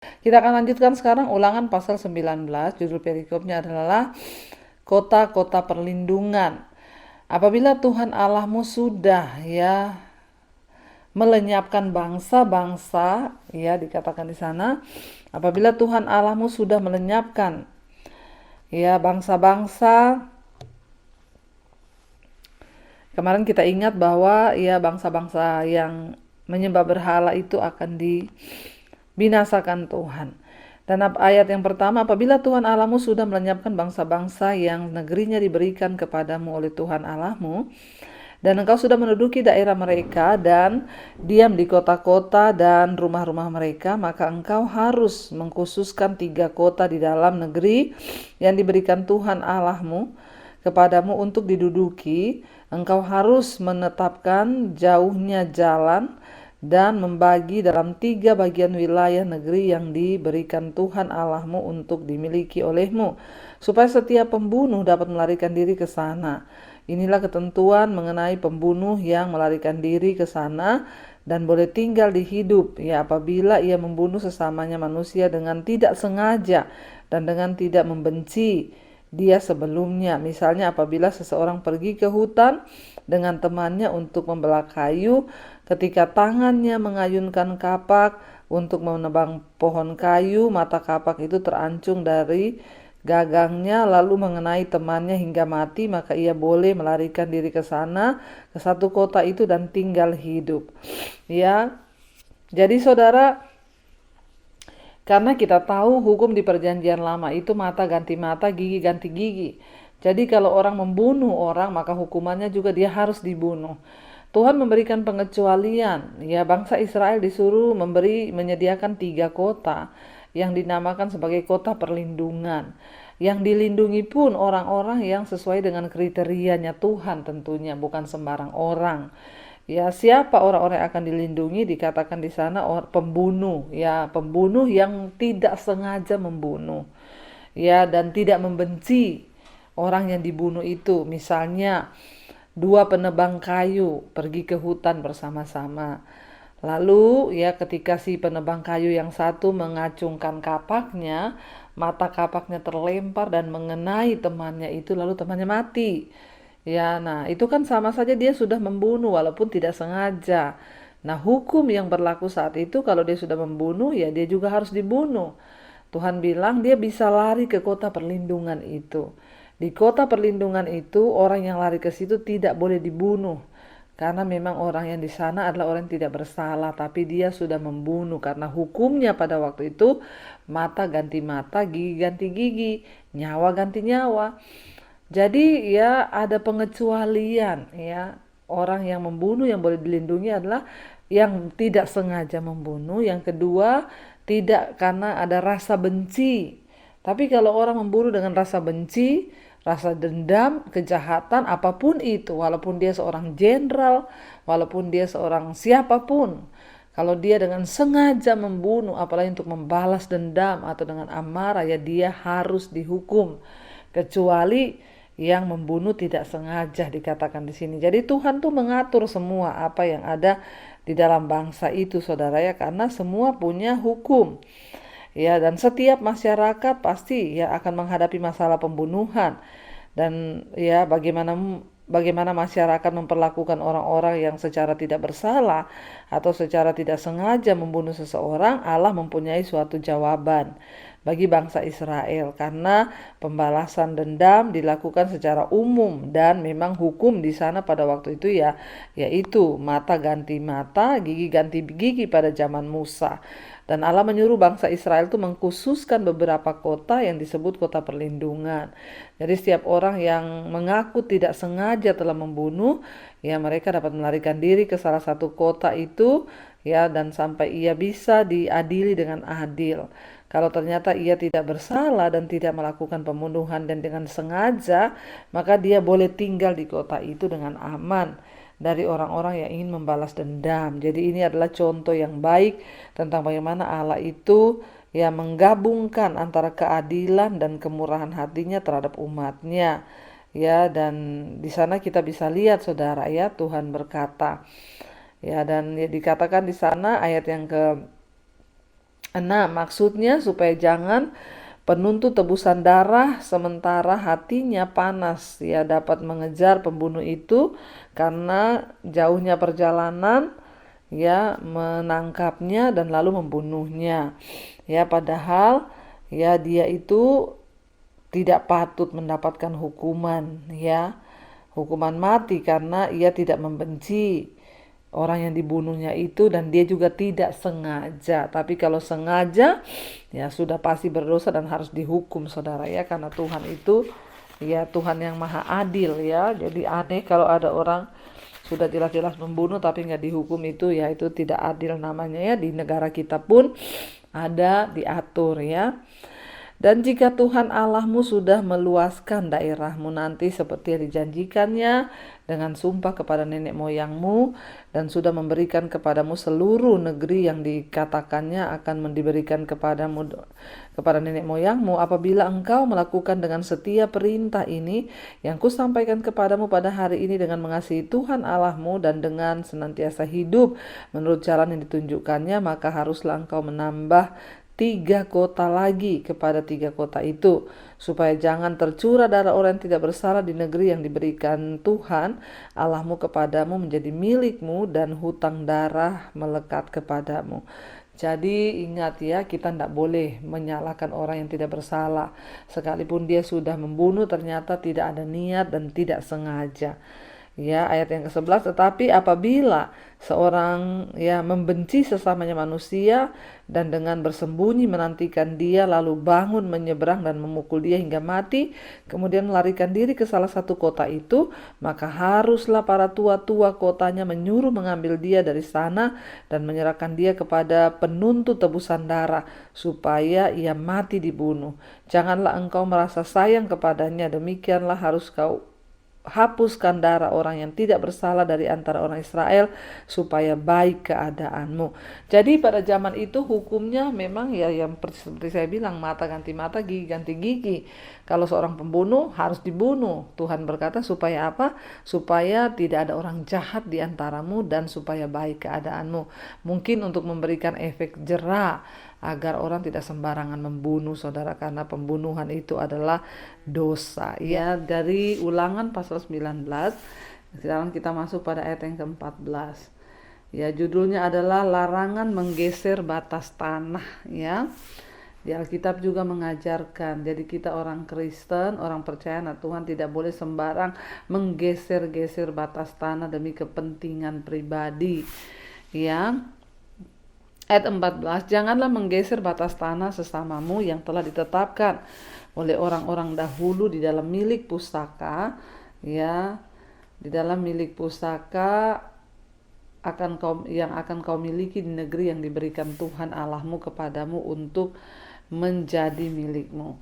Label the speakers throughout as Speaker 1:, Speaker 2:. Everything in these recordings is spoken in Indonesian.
Speaker 1: Kita akan lanjutkan sekarang Ulangan pasal 19, judul perikopnya adalah kota-kota perlindungan. Apabila Tuhan Allahmu sudah melenyapkan bangsa-bangsa, dikatakan di sana, apabila Tuhan Allahmu sudah melenyapkan bangsa-bangsa. Kemarin kita ingat bahwa bangsa-bangsa yang menyembah berhala itu akan dibinasakan Tuhan. Dan ayat yang pertama, apabila Tuhan Allahmu sudah melenyapkan bangsa-bangsa yang negerinya diberikan kepadamu oleh Tuhan Allahmu, dan engkau sudah menduduki daerah mereka dan diam di kota-kota dan rumah-rumah mereka, maka engkau harus mengkhususkan 3 kota di dalam negeri yang diberikan Tuhan Allahmu kepadamu untuk diduduki. Engkau harus menetapkan jauhnya jalan dan membagi dalam 3 bagian wilayah negeri yang diberikan Tuhan Allahmu untuk dimiliki olehmu, supaya setiap pembunuh dapat melarikan diri ke sana. Inilah ketentuan mengenai pembunuh yang melarikan diri ke sana dan boleh tinggal di hidup, apabila ia membunuh sesamanya manusia dengan tidak sengaja dan dengan tidak membenci dia sebelumnya. Misalnya apabila seseorang pergi ke hutan dengan temannya untuk membelah kayu, ketika tangannya mengayunkan kapak untuk menebang pohon kayu, mata kapak itu terancung dari gagangnya lalu mengenai temannya hingga mati, maka ia boleh melarikan diri ke sana, ke satu kota itu dan tinggal hidup. Jadi saudara, karena kita tahu hukum di perjanjian lama itu mata ganti mata, gigi ganti gigi. Jadi kalau orang membunuh orang, maka hukumannya juga dia harus dibunuh. Tuhan memberikan pengecualian, bangsa Israel disuruh menyediakan 3 kota yang dinamakan sebagai kota perlindungan. Yang dilindungi pun orang-orang yang sesuai dengan kriterianya Tuhan tentunya, bukan sembarang orang. Siapa orang-orang yang akan dilindungi? Dikatakan di sana pembunuh, pembunuh yang tidak sengaja membunuh, dan tidak membenci orang yang dibunuh itu. Misalnya 2 penebang kayu pergi ke hutan bersama-sama. Lalu ketika si penebang kayu yang satu mengacungkan kapaknya, mata kapaknya terlempar dan mengenai temannya itu, lalu temannya mati. Nah itu kan sama saja dia sudah membunuh walaupun tidak sengaja. Nah hukum yang berlaku saat itu kalau dia sudah membunuh, dia juga harus dibunuh. Tuhan bilang dia bisa lari ke kota perlindungan itu. Di kota perlindungan itu orang yang lari ke situ tidak boleh dibunuh. Karena memang orang yang di sana adalah orang yang tidak bersalah, tapi dia sudah membunuh. Karena hukumnya pada waktu itu mata ganti mata, gigi ganti gigi, nyawa ganti nyawa. Jadi ada pengecualian. Orang yang membunuh yang boleh dilindungi adalah yang tidak sengaja membunuh. Yang kedua, tidak karena ada rasa benci. Tapi kalau orang membunuh dengan rasa benci, rasa dendam, kejahatan, apapun itu, walaupun dia seorang jenderal, walaupun dia seorang siapapun, kalau dia dengan sengaja membunuh, apalagi untuk membalas dendam atau dengan amarah, dia harus dihukum. Kecuali yang membunuh tidak sengaja, dikatakan di sini. Jadi Tuhan tuh mengatur semua apa yang ada di dalam bangsa itu, saudara, karena semua punya hukum. Dan setiap masyarakat pasti akan menghadapi masalah pembunuhan. Dan bagaimana masyarakat memperlakukan orang-orang yang secara tidak bersalah atau secara tidak sengaja membunuh seseorang, Allah mempunyai suatu jawaban bagi bangsa Israel, karena pembalasan dendam dilakukan secara umum dan memang hukum di sana pada waktu itu yaitu mata ganti mata, gigi ganti gigi pada zaman Musa. Dan Allah menyuruh bangsa Israel itu mengkhususkan beberapa kota yang disebut kota perlindungan. Jadi setiap orang yang mengaku tidak sengaja telah membunuh, mereka dapat melarikan diri ke salah satu kota itu, dan sampai ia bisa diadili dengan adil. Kalau ternyata ia tidak bersalah dan tidak melakukan pembunuhan dan dengan sengaja, maka dia boleh tinggal di kota itu dengan aman dari orang-orang yang ingin membalas dendam. Jadi ini adalah contoh yang baik tentang bagaimana Allah itu menggabungkan antara keadilan dan kemurahan hatinya terhadap umatnya. Dan di sana kita bisa lihat, saudara, Tuhan berkata, dan dikatakan di sana ayat yang ke Maksudnya supaya jangan penuntut tebusan darah sementara hatinya panas, ya, dapat mengejar pembunuh itu karena jauhnya perjalanan, ya, menangkapnya dan lalu membunuhnya. Ya, padahal ya dia itu tidak patut mendapatkan hukuman, ya, hukuman mati karena ia tidak membenci orang yang dibunuhnya itu dan dia juga tidak sengaja. Tapi kalau sengaja, ya sudah pasti berdosa dan harus dihukum, saudara, ya, karena Tuhan itu ya Tuhan yang maha adil, ya. Jadi aneh kalau ada orang sudah jelas-jelas membunuh tapi nggak dihukum, itu ya itu tidak adil namanya, ya. Di negara kita pun ada diatur, ya. Dan jika Tuhan Allahmu sudah meluaskan daerahmu nanti seperti yang dijanjikannya dengan sumpah kepada nenek moyangmu dan sudah memberikan kepadamu seluruh negeri yang dikatakannya akan diberikan kepadamu kepada nenek moyangmu, apabila engkau melakukan dengan setia perintah ini yang kusampaikan kepadamu pada hari ini dengan mengasihi Tuhan Allahmu dan dengan senantiasa hidup menurut jalan yang ditunjukkannya, maka haruslah engkau menambah 3 kota lagi kepada 3 kota itu, supaya jangan tercurah darah orang yang tidak bersalah di negeri yang diberikan Tuhan Allahmu kepadamu menjadi milikmu dan hutang darah melekat kepadamu. Jadi ingat, ya, kita tidak boleh menyalahkan orang yang tidak bersalah, sekalipun dia sudah membunuh ternyata tidak ada niat dan tidak sengaja. Ya, ayat yang ke-11, tetapi apabila seorang ya membenci sesamanya manusia dan dengan bersembunyi menantikan dia lalu bangun menyeberang dan memukul dia hingga mati, kemudian melarikan diri ke salah satu kota itu, maka haruslah para tua-tua kotanya menyuruh mengambil dia dari sana dan menyerahkan dia kepada penuntut tebusan darah supaya ia mati dibunuh. Janganlah engkau merasa sayang kepadanya, demikianlah harus kau hapuskan darah orang yang tidak bersalah dari antara orang Israel supaya baik keadaanmu. Jadi pada zaman itu hukumnya memang ya yang seperti saya bilang, mata ganti mata, gigi ganti gigi. Kalau seorang pembunuh harus dibunuh. Tuhan berkata supaya apa? Supaya tidak ada orang jahat di antaramu dan supaya baik keadaanmu. Mungkin untuk memberikan efek jera agar orang tidak sembarangan membunuh, saudara, karena pembunuhan itu adalah dosa, ya. Dari Ulangan pasal 19. Sekarang kita masuk pada ayat yang ke-14. Ya, judulnya adalah larangan menggeser batas tanah, ya. Di Alkitab juga mengajarkan, jadi kita orang Kristen, orang percaya anak Tuhan tidak boleh sembarang menggeser-geser batas tanah demi kepentingan pribadi, ya. Ayat 14, janganlah menggeser batas tanah sesamamu yang telah ditetapkan oleh orang-orang dahulu di dalam milik pusaka, ya, di dalam milik pusaka yang akan kau miliki di negeri yang diberikan Tuhan Allahmu kepadamu untuk menjadi milikmu.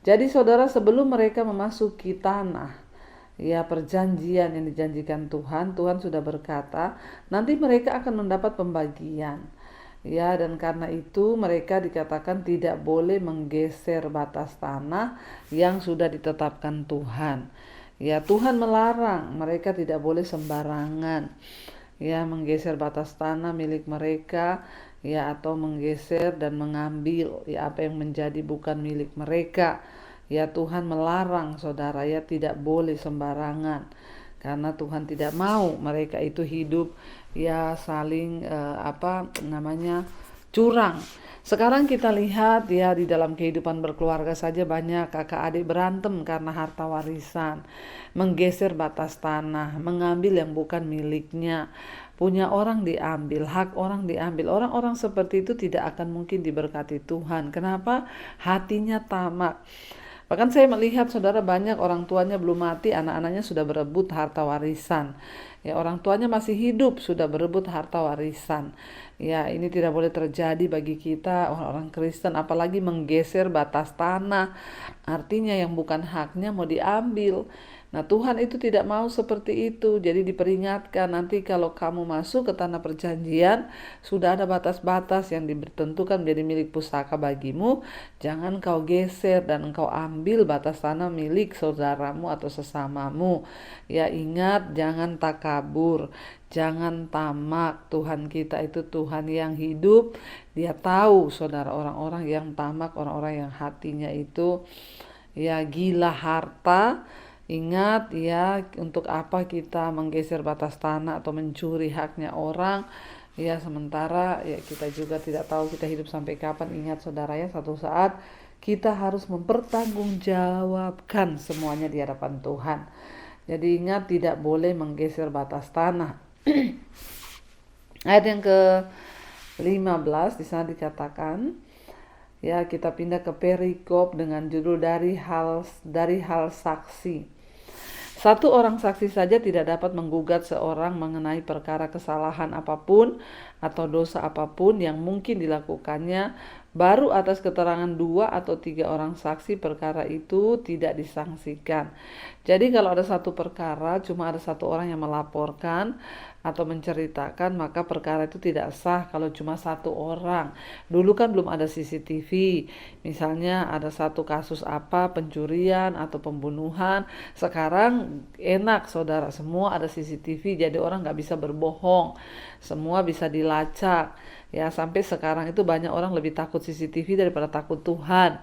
Speaker 1: Jadi saudara, sebelum mereka memasuki tanah, ya, perjanjian yang dijanjikan Tuhan, Tuhan sudah berkata nanti mereka akan mendapat pembagian. Ya, dan karena itu mereka dikatakan tidak boleh menggeser batas tanah yang sudah ditetapkan Tuhan. Ya, Tuhan melarang mereka tidak boleh sembarangan ya menggeser batas tanah milik mereka, ya, atau menggeser dan mengambil ya apa yang menjadi bukan milik mereka. Ya, Tuhan melarang, saudara, ya, tidak boleh sembarangan. Karena Tuhan tidak mau mereka itu hidup ya saling curang. Sekarang kita lihat ya di dalam kehidupan berkeluarga saja banyak kakak adik berantem karena harta warisan, menggeser batas tanah, mengambil yang bukan miliknya, punya orang diambil, hak orang diambil. Orang-orang seperti itu tidak akan mungkin diberkati Tuhan. Kenapa? Hatinya tamak. Bahkan saya melihat, saudara, banyak orang tuanya belum mati, anak-anaknya sudah berebut harta warisan. Ya, orang tuanya masih hidup sudah berebut harta warisan. Ya, ini tidak boleh terjadi bagi kita orang-orang Kristen, apalagi menggeser batas tanah. Artinya yang bukan haknya mau diambil. Nah, Tuhan itu tidak mau seperti itu. Jadi diperingatkan, nanti kalau kamu masuk ke tanah perjanjian, sudah ada batas-batas yang ditentukan menjadi milik pusaka bagimu. Jangan kau geser dan engkau ambil batas tanah milik saudaramu atau sesamamu. Ya, ingat, jangan takabur. Jangan tamak, Tuhan kita itu Tuhan yang hidup. Dia tahu, saudara, orang-orang yang tamak, orang-orang yang hatinya itu ya gila harta. Ingat ya, untuk apa kita menggeser batas tanah atau mencuri haknya orang ya, sementara ya kita juga tidak tahu kita hidup sampai kapan. Ingat saudara ya, satu saat kita harus mempertanggungjawabkan semuanya di hadapan Tuhan. Jadi ingat, tidak boleh menggeser batas tanah. Ayat yang ke-15 di sana dikatakan, ya kita pindah ke perikop dengan judul dari hal saksi. Satu orang saksi saja tidak dapat menggugat seorang mengenai perkara kesalahan apapun atau dosa apapun yang mungkin dilakukannya. Baru atas keterangan 2 atau 3 orang saksi perkara itu tidak disangsikan. Jadi kalau ada satu perkara cuma ada satu orang yang melaporkan atau menceritakan, maka perkara itu tidak sah kalau cuma satu orang. Dulu kan belum ada CCTV. Misalnya ada satu kasus apa, pencurian atau pembunuhan. Sekarang enak saudara, semua ada CCTV, jadi orang nggak bisa berbohong. Semua bisa dilacak. Ya, sampai sekarang itu banyak orang lebih takut CCTV daripada takut Tuhan.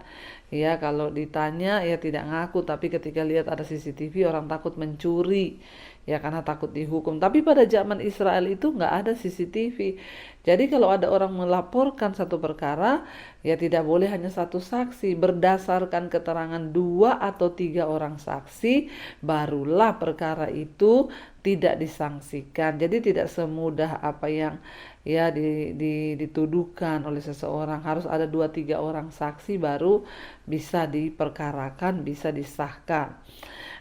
Speaker 1: Ya, kalau ditanya ya tidak ngaku, tapi ketika lihat ada CCTV orang takut mencuri. Ya, karena takut dihukum. Tapi pada zaman Israel itu nggak ada CCTV. Jadi kalau ada orang melaporkan satu perkara, ya tidak boleh hanya satu saksi. Berdasarkan keterangan 2 atau 3 orang saksi, barulah perkara itu tidak disangsikan. Jadi tidak semudah apa yang ya dituduhkan oleh seseorang. Harus ada 2-3 orang saksi baru bisa diperkarakan, bisa disahkan.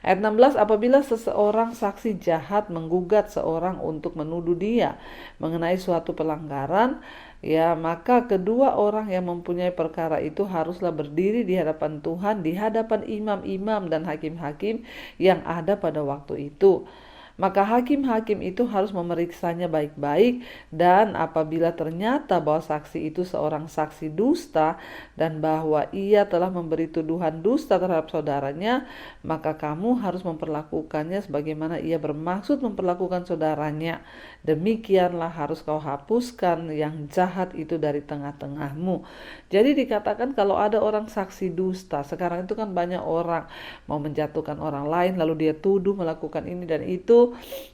Speaker 1: Ayat 16, apabila seseorang saksi jahat menggugat seorang untuk menuduh dia mengenai suatu pelanggaran, ya maka kedua orang yang mempunyai perkara itu haruslah berdiri di hadapan Tuhan, di hadapan imam-imam dan hakim-hakim yang ada pada waktu itu. Maka hakim-hakim itu harus memeriksanya baik-baik, dan apabila ternyata bahwa saksi itu seorang saksi dusta dan bahwa ia telah memberi tuduhan dusta terhadap saudaranya, maka kamu harus memperlakukannya sebagaimana ia bermaksud memperlakukan saudaranya. Demikianlah harus kau hapuskan yang jahat itu dari tengah-tengahmu. Jadi dikatakan kalau ada orang saksi dusta, sekarang itu kan banyak orang mau menjatuhkan orang lain lalu dia tuduh melakukan ini dan itu.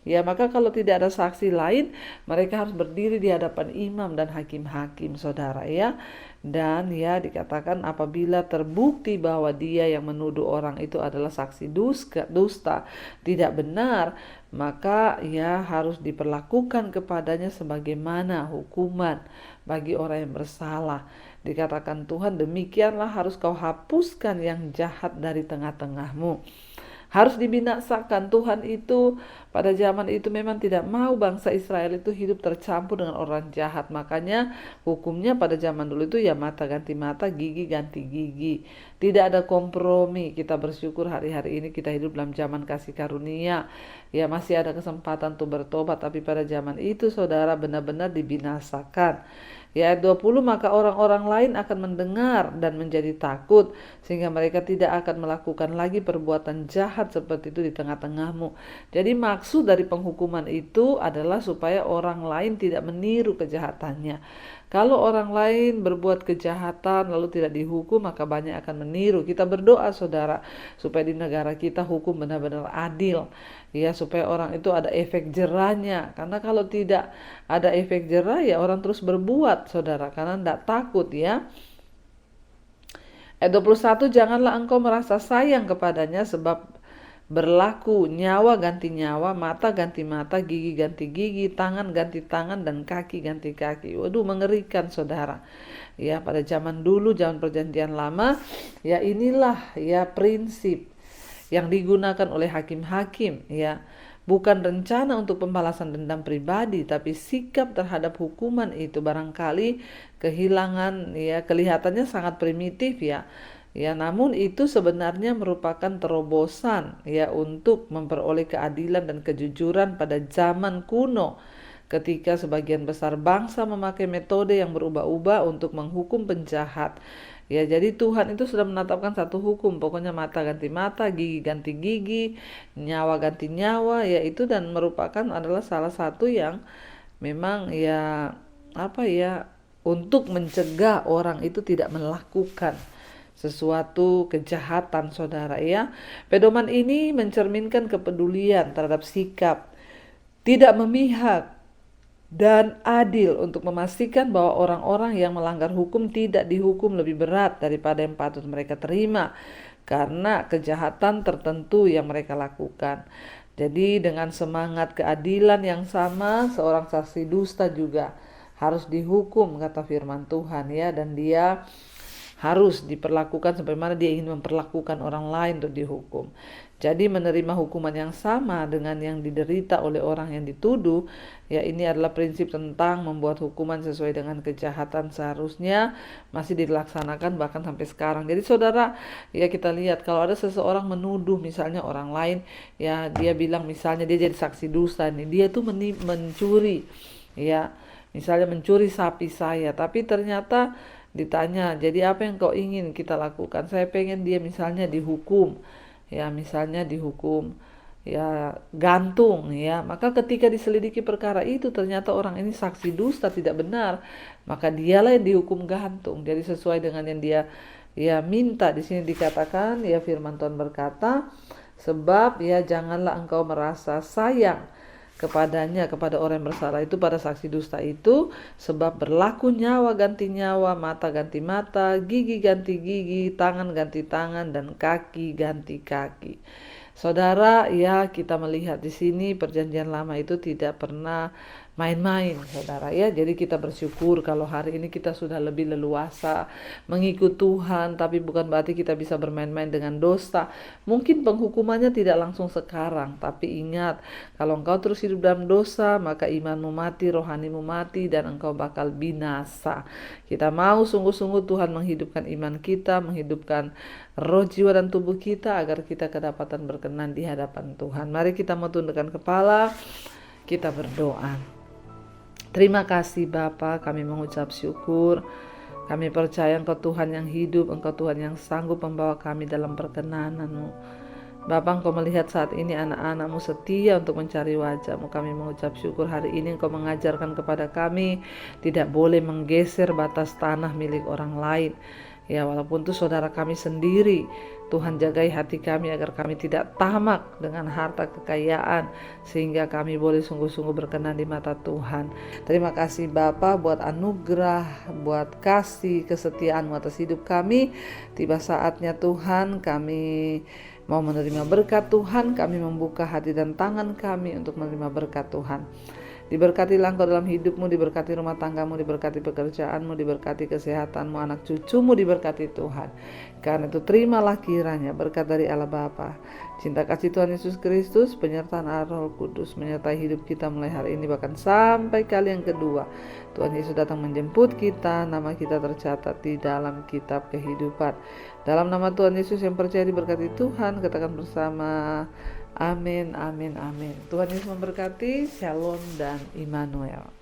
Speaker 1: Ya, maka kalau tidak ada saksi lain, mereka harus berdiri di hadapan imam dan hakim-hakim, saudara ya. Dan ya dikatakan apabila terbukti bahwa dia yang menuduh orang itu adalah saksi dusta, tidak benar, maka ya harus diperlakukan kepadanya sebagaimana hukuman bagi orang yang bersalah. Dikatakan Tuhan, demikianlah harus kau hapuskan yang jahat dari tengah-tengahmu. Harus dibinasakan. Tuhan itu pada zaman itu memang tidak mau bangsa Israel itu hidup tercampur dengan orang jahat. Makanya hukumnya pada zaman dulu itu ya mata ganti mata, gigi ganti gigi. Tidak ada kompromi. Kita bersyukur hari-hari ini kita hidup dalam zaman kasih karunia. Ya masih ada kesempatan untuk bertobat, tapi pada zaman itu saudara benar-benar dibinasakan. Ya, ayat 20, maka orang-orang lain akan mendengar dan menjadi takut, sehingga mereka tidak akan melakukan lagi perbuatan jahat seperti itu di tengah-tengahmu. Jadi maksud dari penghukuman itu adalah supaya orang lain tidak meniru kejahatannya. Kalau orang lain berbuat kejahatan lalu tidak dihukum, maka banyak akan meniru. Kita berdoa saudara, supaya di negara kita hukum benar-benar adil. Ya, supaya orang itu ada efek jerahnya. Karena kalau tidak ada efek jerah, ya orang terus berbuat saudara, karena tidak takut ya. Ayat 21, janganlah engkau merasa sayang kepadanya, sebab berlaku nyawa ganti nyawa, mata ganti mata, gigi ganti gigi, tangan ganti tangan, dan kaki ganti kaki. Waduh, mengerikan saudara. Ya, pada zaman dulu, zaman perjanjian lama, ya inilah ya prinsip yang digunakan oleh hakim-hakim ya. Bukan rencana untuk pembalasan dendam pribadi, tapi sikap terhadap hukuman itu barangkali kehilangan ya, kelihatannya sangat primitif ya. Ya, namun itu sebenarnya merupakan terobosan ya untuk memperoleh keadilan dan kejujuran pada zaman kuno, ketika sebagian besar bangsa memakai metode yang berubah-ubah untuk menghukum penjahat. Ya, jadi Tuhan itu sudah menetapkan satu hukum, pokoknya mata ganti mata, gigi ganti gigi, nyawa ganti nyawa, ya itu dan merupakan adalah salah satu yang memang ya apa ya untuk mencegah orang itu tidak melakukan sesuatu kejahatan, saudara ya. Pedoman ini mencerminkan kepedulian terhadap sikap tidak memihak dan adil untuk memastikan bahwa orang-orang yang melanggar hukum tidak dihukum lebih berat daripada yang patut mereka terima karena kejahatan tertentu yang mereka lakukan. Jadi dengan semangat keadilan yang sama, seorang saksi dusta juga harus dihukum kata firman Tuhan ya, dan dia harus diperlakukan sebagaimana dia ingin memperlakukan orang lain untuk dihukum. Jadi menerima hukuman yang sama dengan yang diderita oleh orang yang dituduh, ya ini adalah prinsip tentang membuat hukuman sesuai dengan kejahatan seharusnya masih dilaksanakan bahkan sampai sekarang. Jadi saudara, ya kita lihat kalau ada seseorang menuduh misalnya orang lain, ya dia bilang misalnya dia jadi saksi dusta nih, dia tuh mencuri, ya misalnya mencuri sapi saya, tapi ternyata ditanya, jadi apa yang kau ingin kita lakukan? Saya pengen dia misalnya dihukum, ya misalnya dihukum ya gantung ya. Maka ketika diselidiki perkara itu ternyata orang ini saksi dusta tidak benar, maka dialah yang dihukum gantung. Jadi sesuai dengan yang dia ya minta. Di sini dikatakan ya firman Tuhan berkata, sebab ya janganlah engkau merasa sayang kepadanya, kepada orang yang bersalah itu, pada saksi dusta itu, sebab berlaku nyawa ganti nyawa, mata ganti mata, gigi ganti gigi, tangan ganti tangan, dan kaki ganti kaki. Saudara, ya kita melihat di sini perjanjian lama itu tidak pernah main-main, saudara ya. Jadi kita bersyukur kalau hari ini kita sudah lebih leluasa mengikut Tuhan, tapi bukan berarti kita bisa bermain-main dengan dosa. Mungkin penghukumannya tidak langsung sekarang, tapi ingat, kalau engkau terus hidup dalam dosa, maka imanmu mati, rohanimu mati, dan engkau bakal binasa. Kita mau sungguh-sungguh Tuhan menghidupkan iman kita, menghidupkan roh, jiwa, dan tubuh kita agar kita kedapatan berkenan di hadapan Tuhan. Mari kita mau tundukkan kepala, kita berdoa. Terima kasih Bapa, kami mengucap syukur. Kami percaya Engkau Tuhan yang hidup, Engkau Tuhan yang sanggup membawa kami dalam perkenanan-Mu. Bapa, Engkau melihat saat ini anak-anak-Mu setia untuk mencari wajah-Mu. Kami mengucap syukur hari ini Engkau mengajarkan kepada kami tidak boleh menggeser batas tanah milik orang lain. Ya, walaupun itu saudara kami sendiri, Tuhan jagai hati kami agar kami tidak tamak dengan harta kekayaan, sehingga kami boleh sungguh-sungguh berkenan di mata Tuhan. Terima kasih Bapa buat anugerah, buat kasih kesetiaan-Mu atas hidup kami. Tiba saatnya Tuhan kami mau menerima berkat Tuhan, kami membuka hati dan tangan kami untuk menerima berkat Tuhan. Diberkatilah engkau dalam hidupmu, diberkati rumah tanggamu, diberkati pekerjaanmu, diberkati kesehatanmu, anak cucumu diberkati Tuhan. Karena itu terimalah kiranya berkat dari Allah Bapa, cinta kasih Tuhan Yesus Kristus, penyertaan Roh Kudus menyertai hidup kita mulai hari ini bahkan sampai kali yang kedua. Tuhan Yesus datang menjemput kita, nama kita tercatat di dalam kitab kehidupan. Dalam nama Tuhan Yesus yang percaya diberkati Tuhan, katakan bersama, amin, amin, amin. Tuhan Yesus memberkati. Shalom dan Immanuel.